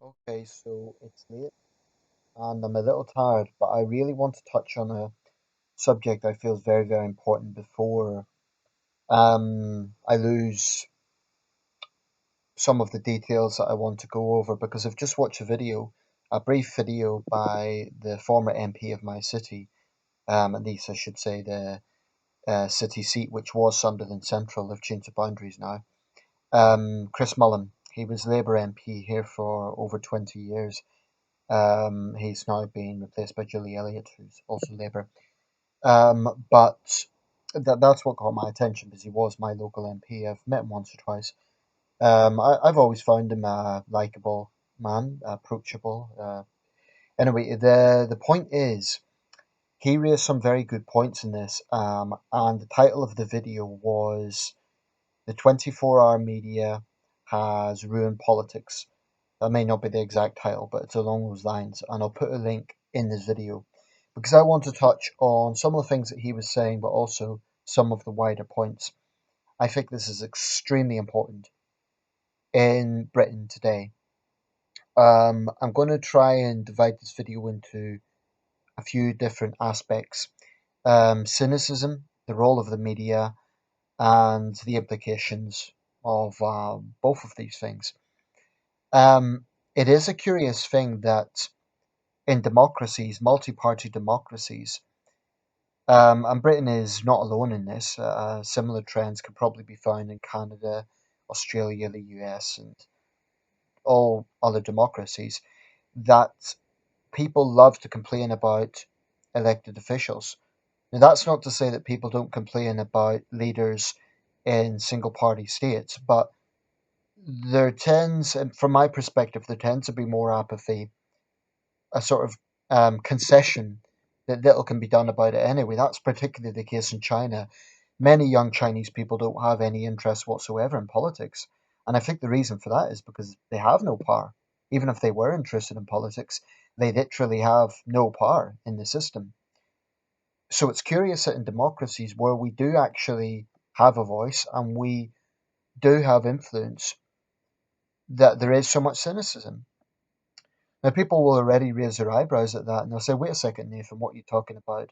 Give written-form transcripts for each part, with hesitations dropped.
Okay, so it's late and I'm a little tired, but I really want to touch on a subject I feel is very, very important before I lose some of the details that I want to go over because I've just watched a brief video by the former MP of my city, at least I should say the city seat, which was Sunderland Central. They've changed the boundaries now. Chris Mullin, he was Labour MP here for over 20 years. He's now being replaced by Julie Elliott, who's also Labour. But that's what caught my attention because he was my local MP. I've met him once or twice. I've always found him a likable man, approachable. Anyway, the point is, he raised some very good points in this, and the title of the video was "The 24-Hour Media Has Ruined Politics." That may not be the exact title, but it's along those lines, and I'll put a link in this video because I want to touch on some of the things that he was saying, but also some of the wider points. I think this is extremely important in Britain today. I'm going to try and divide this video into a few different aspects: cynicism, the role of the media, and the implications of both of these things. It is a curious thing that in democracies, multi-party democracies, and Britain is not alone in this. Similar trends can probably be found in Canada, Australia, the US, and all other democracies. That people love to complain about elected officials. Now, that's not to say that people don't complain about leaders in single-party states, but there tends, and from my perspective, there tends to be more apathy, a sort of concession that little can be done about it anyway. That's particularly the case in China. Many young Chinese people don't have any interest whatsoever in politics. And I think the reason for that is because they have no power. Even if they were interested in politics, they literally have no power in the system. So it's curious that in democracies where we do actually have a voice and we do have influence, that there is so much cynicism. Now, people will already raise their eyebrows at that and they'll say, wait a second, Nathan, what are you talking about?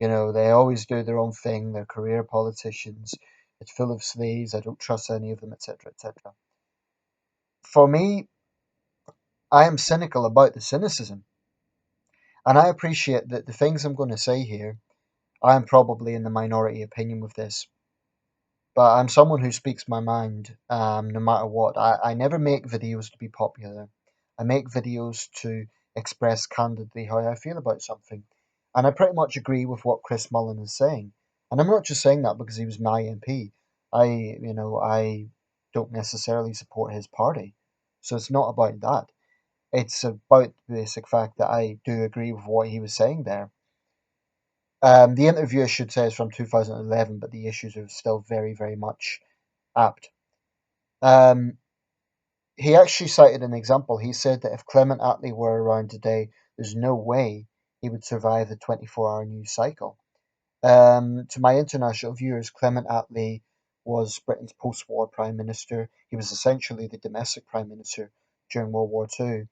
You know, they always do their own thing, they're career politicians, it's full of sleaze, I don't trust any of them, etc., etc. For me, I am cynical about the cynicism, and I appreciate that the things I'm going to say here, I am probably in the minority opinion with this, but I'm someone who speaks my mind no matter what. I never make videos to be popular. I make videos to express candidly how I feel about something. And I pretty much agree with what Chris Mullin is saying. And I'm not just saying that because he was my MP. I don't necessarily support his party. So it's not about that. It's about the basic fact that I do agree with what he was saying there. The interview, I should say, is from 2011, but the issues are still very, very much apt. Um, he actually cited an example. He said that if Clement Attlee were around today, there's no way he would survive the 24-hour news cycle. To my international viewers, Clement Attlee was Britain's post-war prime minister. He was essentially the domestic prime minister during World War II.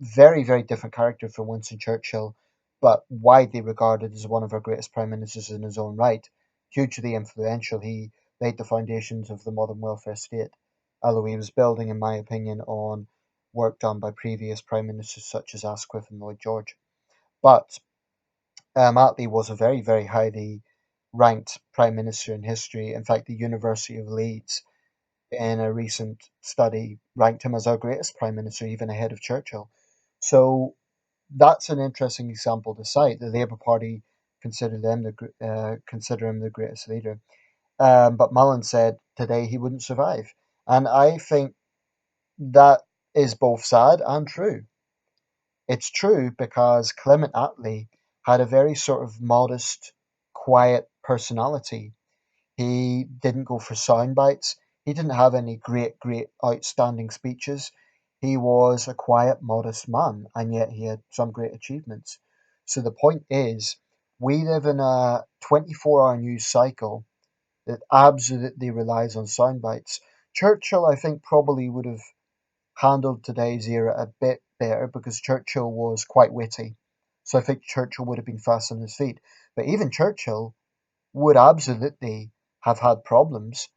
Very, very different character from Winston Churchill, but widely regarded as one of our greatest prime ministers in his own right. Hugely influential, he laid the foundations of the modern welfare state, although he was building, in my opinion, on work done by previous prime ministers such as Asquith and Lloyd George. But Attlee was a very, very highly ranked prime minister in history. In fact, the University of Leeds, in a recent study, ranked him as our greatest prime minister, even ahead of Churchill. So that's an interesting example to cite. The Labour Party consider him the greatest leader, but Mullin said today he wouldn't survive, and I think that is both sad and true. It's true because Clement Attlee had a very sort of modest, quiet personality. He didn't go for sound bites. He didn't have any great, great, outstanding speeches. He was a quiet, modest man, and yet he had some great achievements. So the point is, we live in a 24-hour news cycle that absolutely relies on sound bites. Churchill, I think, probably would have handled today's era a bit better because Churchill was quite witty. So I think Churchill would have been fast on his feet. But even Churchill would absolutely have had problems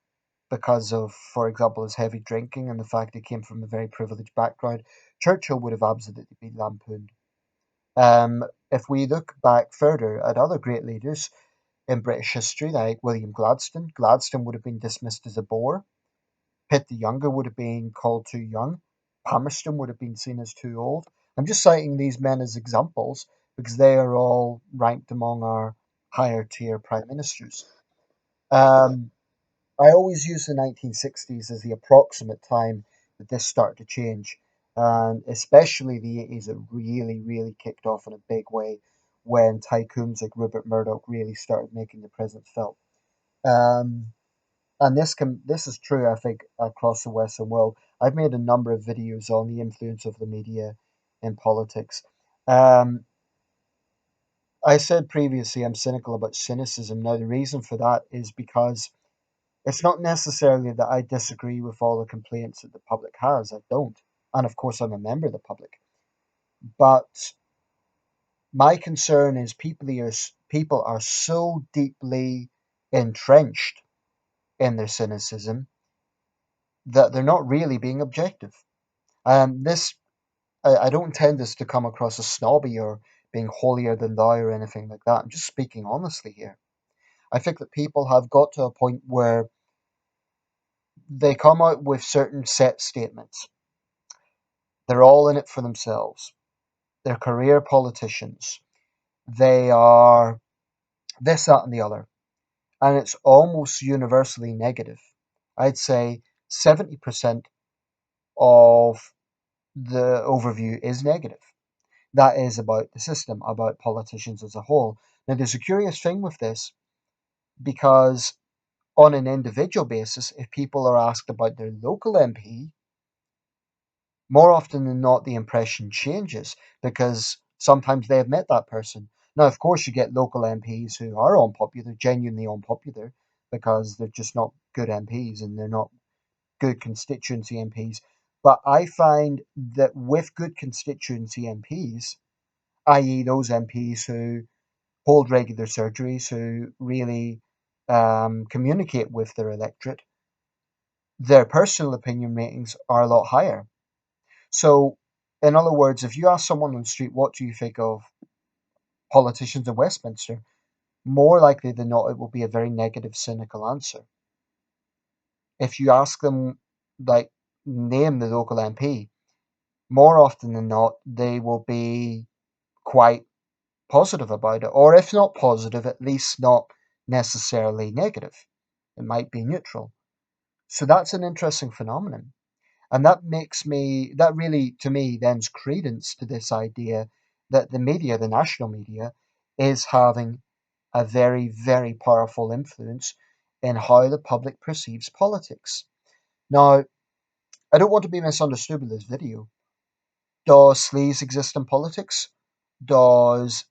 because of, for example, his heavy drinking and the fact he came from a very privileged background. Churchill would have absolutely been lampooned. If we look back further at other great leaders in British history, like William Gladstone, Gladstone would have been dismissed as a bore. Pitt the Younger would have been called too young. Palmerston would have been seen as too old. I'm just citing these men as examples because they are all ranked among our higher tier prime ministers. Um, I always use the 1960s as the approximate time that this started to change, and especially the 80s, it really, really kicked off in a big way when tycoons like Rupert Murdoch really started making their presence felt. Um, and this is true, I think, across the Western world. I've made a number of videos on the influence of the media in politics. Um, I said previously I'm cynical about cynicism. Now, the reason for that is because it's not necessarily that I disagree with all the complaints that the public has. I don't. And of course, I'm a member of the public. But my concern is people are so deeply entrenched in their cynicism that they're not really being objective. This I don't intend this to come across as snobby or being holier than thou or anything like that. I'm just speaking honestly here. I think that people have got to a point where they come out with certain set statements. They're all in it for themselves. They're career politicians. They are this, that, and the other. And it's almost universally negative. I'd say 70% of the overview is negative. That is about the system, about politicians as a whole. Now, there's a curious thing with this because, on an individual basis, if people are asked about their local MP, more often than not, the impression changes because sometimes they have met that person. Now, of course, you get local MPs who are unpopular, genuinely unpopular, because they're just not good MPs and they're not good constituency MPs. But I find that with good constituency MPs, i.e., those MPs who hold regular surgeries, who really communicate with their electorate, their personal opinion ratings are a lot higher. So, in other words, if you ask someone on the street, what do you think of politicians in Westminster? More likely than not, it will be a very negative, cynical answer. If you ask them, like, name the local MP, more often than not, they will be quite positive about it. Or if not positive, at least not necessarily negative. It might be neutral. So that's an interesting phenomenon. And that really, to me, lends credence to this idea that the media, the national media, is having a very, very powerful influence in how the public perceives politics. Now, I don't want to be misunderstood with this video. Does sleaze exist in politics? Does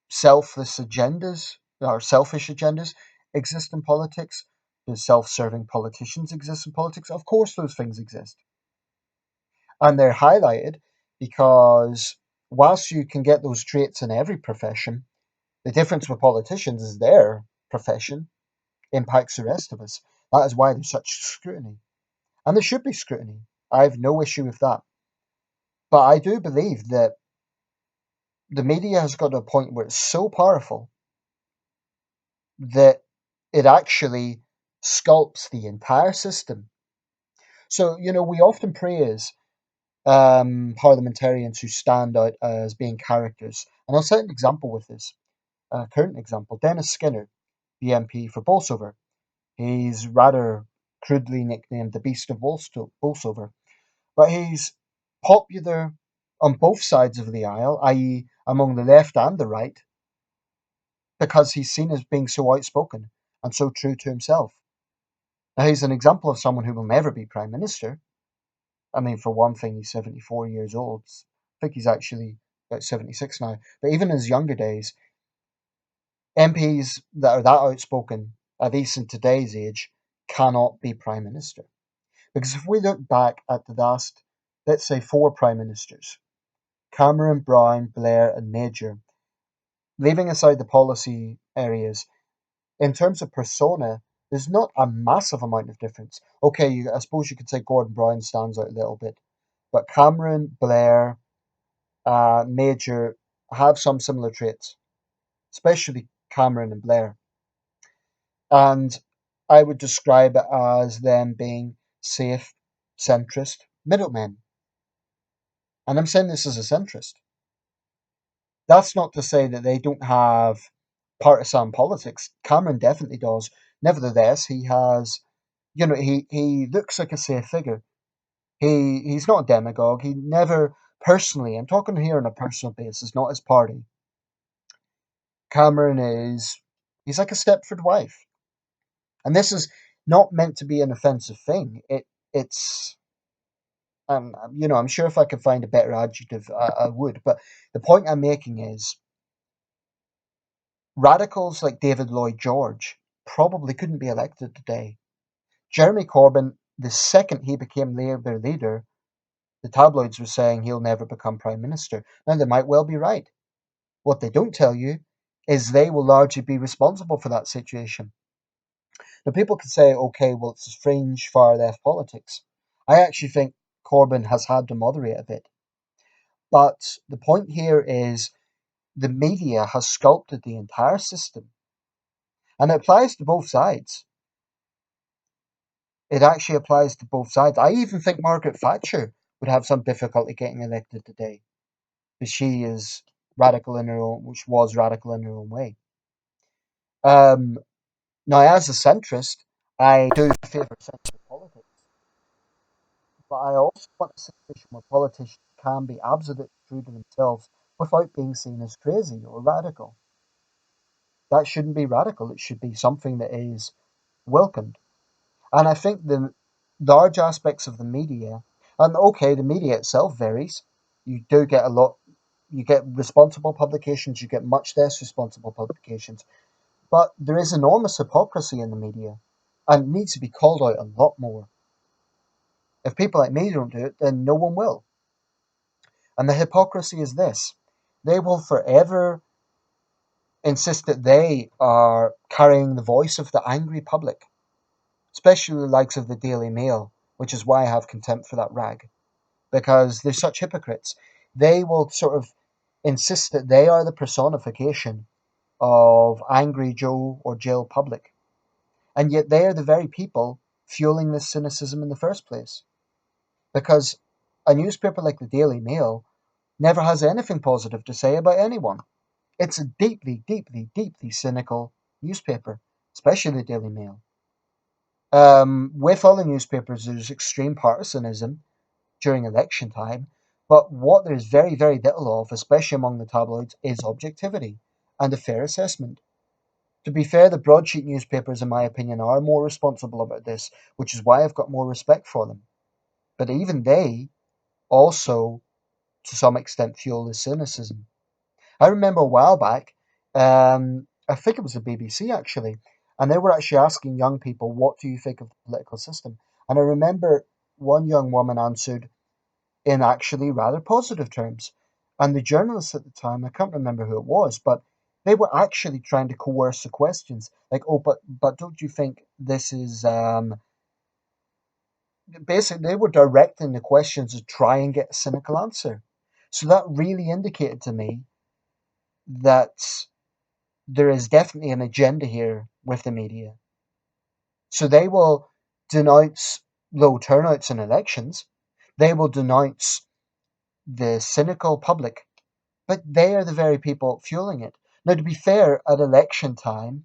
selfless agendas or selfish agendas exist in politics? Do self serving politicians exist in politics? Of course, those things exist. And they're highlighted because whilst you can get those traits in every profession, the difference with politicians is their profession impacts the rest of us. That is why there's such scrutiny. And there should be scrutiny. I have no issue with that. But I do believe that the media has got to a point where it's so powerful that it actually sculpts the entire system. So, we often praise parliamentarians who stand out as being characters. And I'll set an example with this. A current example, Dennis Skinner, the MP for Bolsover. He's rather crudely nicknamed the Beast of Bolsover. But he's popular on both sides of the aisle, i.e., among the left and the right, because he's seen as being so outspoken and so true to himself. Now, he's an example of someone who will never be Prime Minister. I mean, for one thing, he's 74 years old. I think he's actually about 76 now. But even in his younger days, MPs that are that outspoken, at least in today's age, cannot be Prime Minister. Because if we look back at the last let's say four prime ministers: Cameron, Brown, Blair, and Major. Leaving aside the policy areas, in terms of persona, there's not a massive amount of difference. Okay, I suppose you could say Gordon Brown stands out a little bit, but Cameron, Blair, Major have some similar traits, especially Cameron and Blair. And I would describe it as them being safe, centrist middlemen. And I'm saying this as a centrist. That's not to say that they don't have partisan politics. Cameron definitely does. Nevertheless, he has, he looks like a safe figure. He's not a demagogue. He never personally, I'm talking here on a personal basis, not his party. Cameron he's like a Stepford wife. And this is not meant to be an offensive thing. It's I'm sure if I could find a better adjective, I would. But the point I'm making is radicals like David Lloyd George probably couldn't be elected today. Jeremy Corbyn, the second he became Labour leader, the tabloids were saying he'll never become Prime Minister. Now, they might well be right. What they don't tell you is they will largely be responsible for that situation. Now, people could say, okay, well, it's fringe far left politics. I actually think Corbyn has had to moderate a bit. But the point here is the media has sculpted the entire system, and it applies to both sides. It actually applies to both sides. I even think Margaret Thatcher would have some difficulty getting elected today, because she is radical in her own, which was radical in her own way. Um, Now, as a centrist, I do favour centrist politics, but I also want a situation where politicians can be absolutely true to themselves without being seen as crazy or radical. That shouldn't be radical. It should be something that is welcomed. And I think the large aspects of the media, and okay, the media itself varies. You do get a lot, you get responsible publications, you get much less responsible publications. But there is enormous hypocrisy in the media, and it needs to be called out a lot more. If people like me don't do it, then no one will. And the hypocrisy is this: they will forever insist that they are carrying the voice of the angry public, especially the likes of the Daily Mail, which is why I have contempt for that rag, because they're such hypocrites. They will sort of insist that they are the personification of angry Joe or Jill public, and yet they are the very people fueling this cynicism in the first place. Because a newspaper like the Daily Mail never has anything positive to say about anyone. It's a deeply, deeply, deeply cynical newspaper, especially the Daily Mail. With other newspapers, there's extreme partisanism during election time, but what there's very, very little of, especially among the tabloids, is objectivity and a fair assessment. To be fair, the broadsheet newspapers, in my opinion, are more responsible about this, which is why I've got more respect for them. But even they also, to some extent, fuel the cynicism. I remember a while back, I think it was the BBC actually, and they were actually asking young people, what do you think of the political system? And I remember one young woman answered in actually rather positive terms. And the journalist at the time, I can't remember who it was, but they were actually trying to coerce the questions. Like, oh, but don't you think this is basically they were directing the questions to try and get a cynical answer. So that really indicated to me that there is definitely an agenda here with the media. So they will denounce low turnouts in elections. They will denounce the cynical public, but they are the very people fueling it. Now, to be fair, at election time,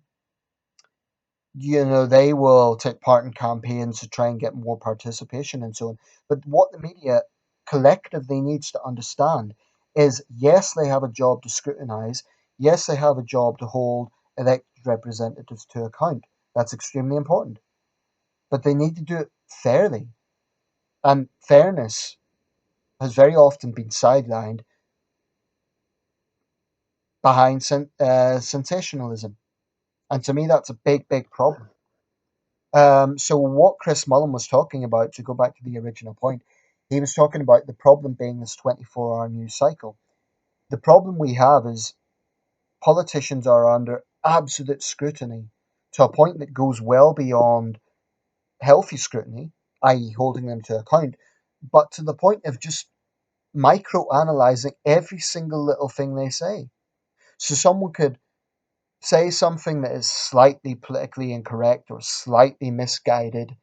they will take part in campaigns to try and get more participation and so on. But what the media collectively needs to understand is yes, they have a job to scrutinize. Yes, they have a job to hold elected representatives to account. That's extremely important. But they need to do it fairly. And fairness has very often been sidelined behind sensationalism. And to me, that's a big, big problem. So what Chris Mullin was talking about, to go back to the original point, He was talking about the problem being this 24-hour news cycle. The problem we have is politicians are under absolute scrutiny to a point that goes well beyond healthy scrutiny, i.e., holding them to account, but to the point of just micro analyzing every single little thing they say. So someone could say something that is slightly politically incorrect or slightly misguided,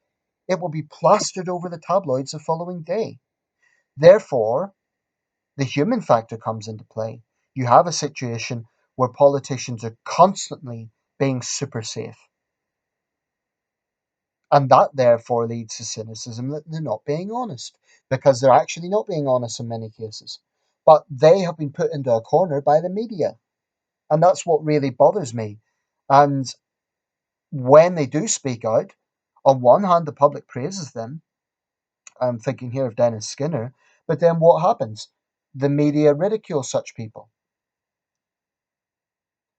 it will be plastered over the tabloids the following day. Therefore, the human factor comes into play. You have a situation where politicians are constantly being super safe. And that therefore leads to cynicism that they're not being honest, because they're actually not being honest in many cases. But they have been put into a corner by the media. And that's what really bothers me. And when they do speak out, on one hand, the public praises them. I'm thinking here of Dennis Skinner. But then what happens? The media ridicule such people.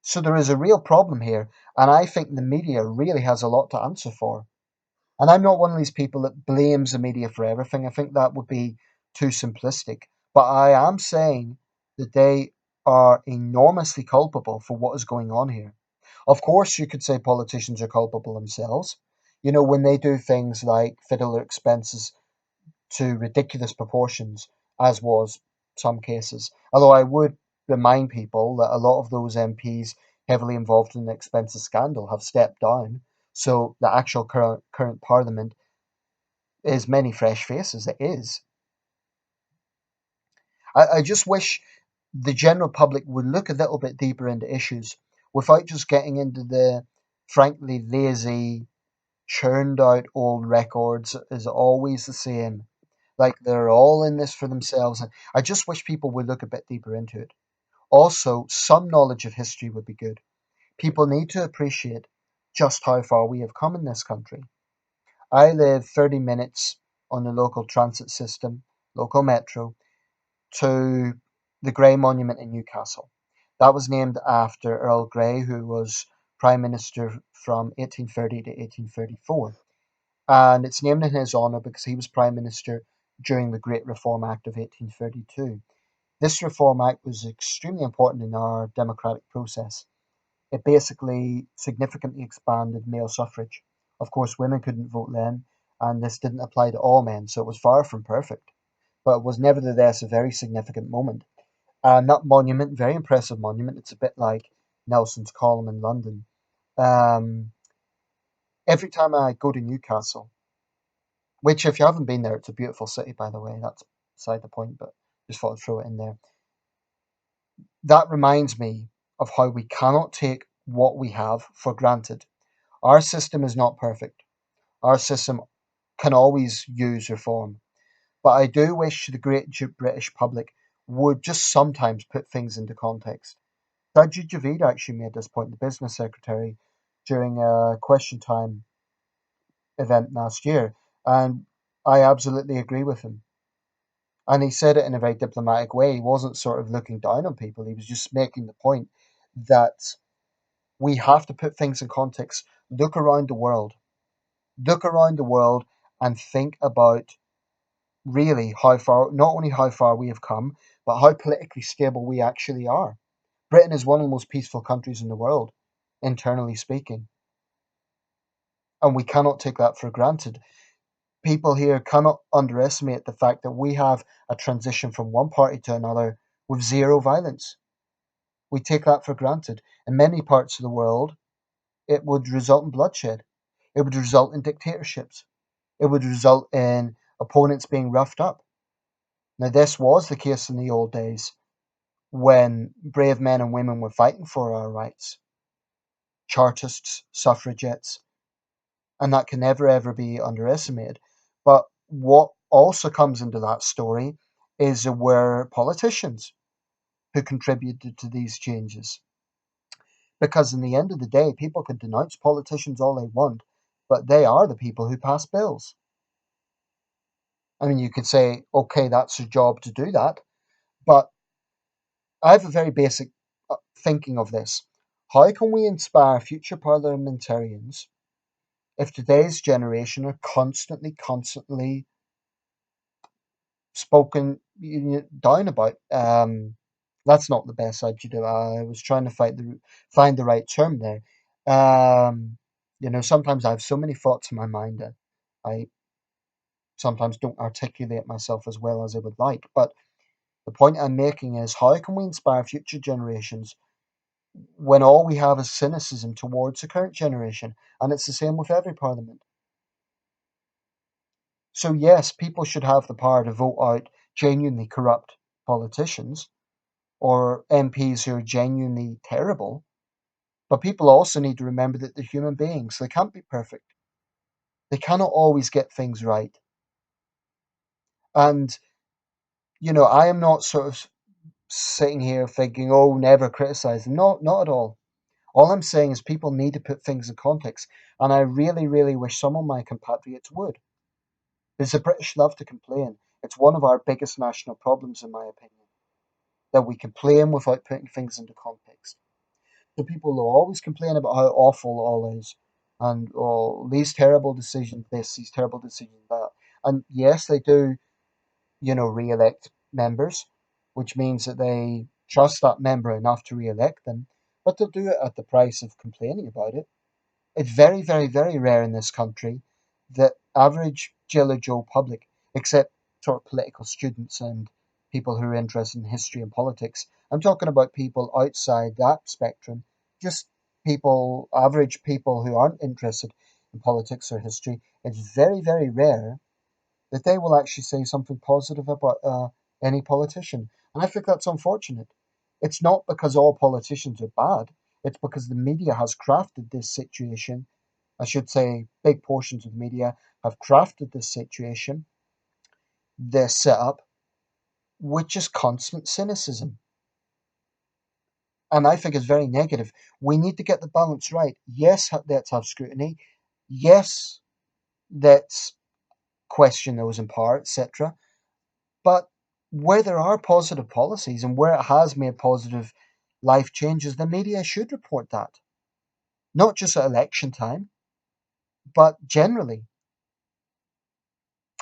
So there is a real problem here. And I think the media really has a lot to answer for. And I'm not one of these people that blames the media for everything. I think that would be too simplistic. But I am saying that they are enormously culpable for what is going on here. Of course, you could say politicians are culpable themselves. You know, when they do things like fiddle their expenses to ridiculous proportions, as was some cases. Although I would remind people that a lot of those MPs heavily involved in the expenses scandal have stepped down. So the actual current parliament is many fresh faces. It is. I just wish the general public would look a little bit deeper into issues without just getting into the frankly lazy, churned out old records is always the same. Like they're all in this for themselves. And I just wish people would look a bit deeper into it. Also, some knowledge of history would be good. People need to appreciate just how far we have come in this country. I live 30 minutes on the local transit system, local metro, to the Grey Monument in Newcastle. That was named after Earl Grey, who was Prime Minister from 1830 to 1834. And it's named in his honour because he was Prime Minister during the Great Reform Act of 1832. This Reform Act was extremely important in our democratic process. It basically significantly expanded male suffrage. Of course, women couldn't vote then, and this didn't apply to all men, so it was far from perfect. But it was nevertheless a very significant moment. And that monument, very impressive monument, it's a bit like Nelson's Column in London. Um, every time I go to Newcastle, which if you haven't been there, it's a beautiful city, by the way, that's beside the point, but just thought I'd throw it in there. That reminds me of how we cannot take what we have for granted. Our system is not perfect. Our system can always use reform. But I do wish the great British public would just sometimes put things into context. Sajid Javid actually made this point, the business secretary, during a question time event last year, and I absolutely agree with him. And he said it in a very diplomatic way. He wasn't sort of looking down on people, he was just making the point that we have to put things in context. Look around the world and think about really how far, not only how far we have come, but how politically stable we actually are. Britain is one of the most peaceful countries in the world, internally speaking, and we cannot take that for granted. People here cannot underestimate the fact that we have a transition from one party to another with zero violence. We take that for granted. In many parts of the world, it would result in bloodshed. It would result in dictatorships. It would result in opponents being roughed up. Now, this was the case in the old days when brave men and women were fighting for our rights, Chartists, suffragettes, and that can never ever be underestimated. But what also comes into that story is there were politicians who contributed to these changes. Because in the end of the day, people can denounce politicians all they want, but they are the people who pass bills. I mean, you could say, okay, that's your job to do that, but I have a very basic thinking of this. How can we inspire future parliamentarians if today's generation are constantly spoken down about. That's not the best adjective. I was trying to find the right term there. Um, sometimes I have so many thoughts in my mind that I sometimes don't articulate myself as well as I would like. But the point I'm making is, how can we inspire future generations when all we have is cynicism towards the current generation? And it's the same with every parliament. So, yes, people should have the power to vote out genuinely corrupt politicians or MPs who are genuinely terrible. But people also need to remember that they're human beings. They can't be perfect. They cannot always get things right. And, I am not sort of sitting here thinking, oh, never criticize them. No, not at all. All I'm saying is people need to put things in context. And I really, really wish some of my compatriots would. Because the British love to complain. It's one of our biggest national problems, in my opinion, that we complain without putting things into context. So people will always complain about how awful all is, and oh, these terrible decisions, this, these terrible decisions, that. And yes, they do, re-elect members, which means that they trust that member enough to re-elect them, but they'll do it at the price of complaining about it. It's very, very, very rare in this country that average Jill or Joe public, except sort of political students and people who are interested in history and politics. I'm talking about people outside that spectrum, just people, average people who aren't interested in politics or history. It's very, very rare that they will actually say something positive about any politician. And I think that's unfortunate. It's not because all politicians are bad, it's because the media has crafted this situation. I should say, big portions of the media have crafted this situation, this setup, with just constant cynicism. And I think it's very negative. We need to get the balance right. Yes, let's have scrutiny. Yes, let's question those in power, etc. But where there are positive policies and where it has made positive life changes, the media should report that. Not just at election time, but generally.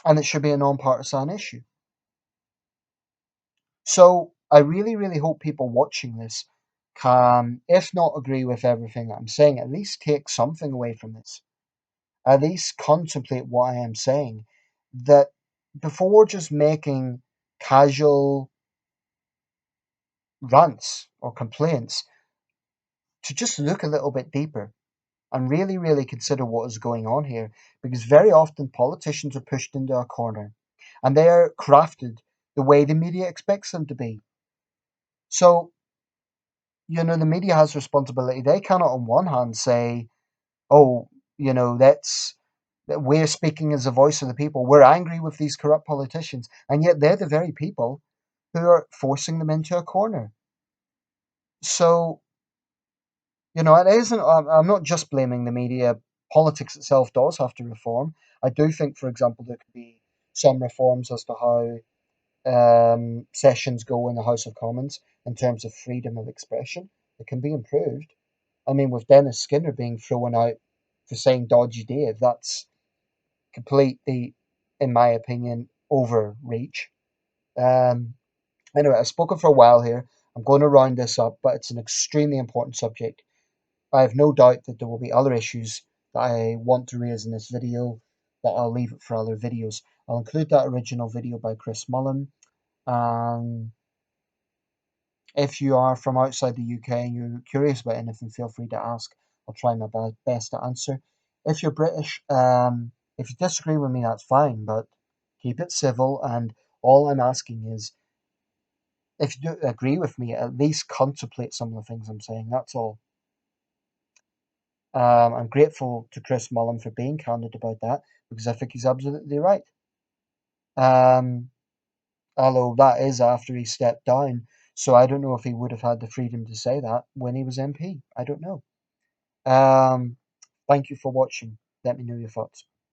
And it should be a non-partisan issue. So I really, really hope people watching this can, if not agree with everything that I'm saying, at least take something away from this. At least contemplate what I am saying. That before just making casual rants or complaints, to just look a little bit deeper and really, really consider what is going on here. Because very often politicians are pushed into a corner and they are crafted the way the media expects them to be. So, the media has responsibility. They cannot, on one hand, say, oh, that we're speaking as a voice of the people. We're angry with these corrupt politicians. And yet they're the very people who are forcing them into a corner. So, it isn't, I'm not just blaming the media. Politics itself does have to reform. I do think, for example, there could be some reforms as to how sessions go in the House of Commons in terms of freedom of expression. It can be improved. I mean, with Dennis Skinner being thrown out for saying dodgy Dave, that's completely, in my opinion, overreach. Um, anyway, I've spoken for a while here. I'm going to round this up, but it's an extremely important subject. I have no doubt that there will be other issues that I want to raise in this video, but I'll leave it for other videos. I'll include that original video by Chris Mullin. And if you are from outside the UK and you're curious about anything, feel free to ask. I'll try my best to answer. If you're British, if you disagree with me, that's fine, but keep it civil. And all I'm asking is, if you do agree with me, at least contemplate some of the things I'm saying. That's all. I'm grateful to Chris Mullin for being candid about that because I think he's absolutely right. Um, although that is after he stepped down, so I don't know if he would have had the freedom to say that when he was MP. I don't know. Um, thank you for watching. Let me know your thoughts.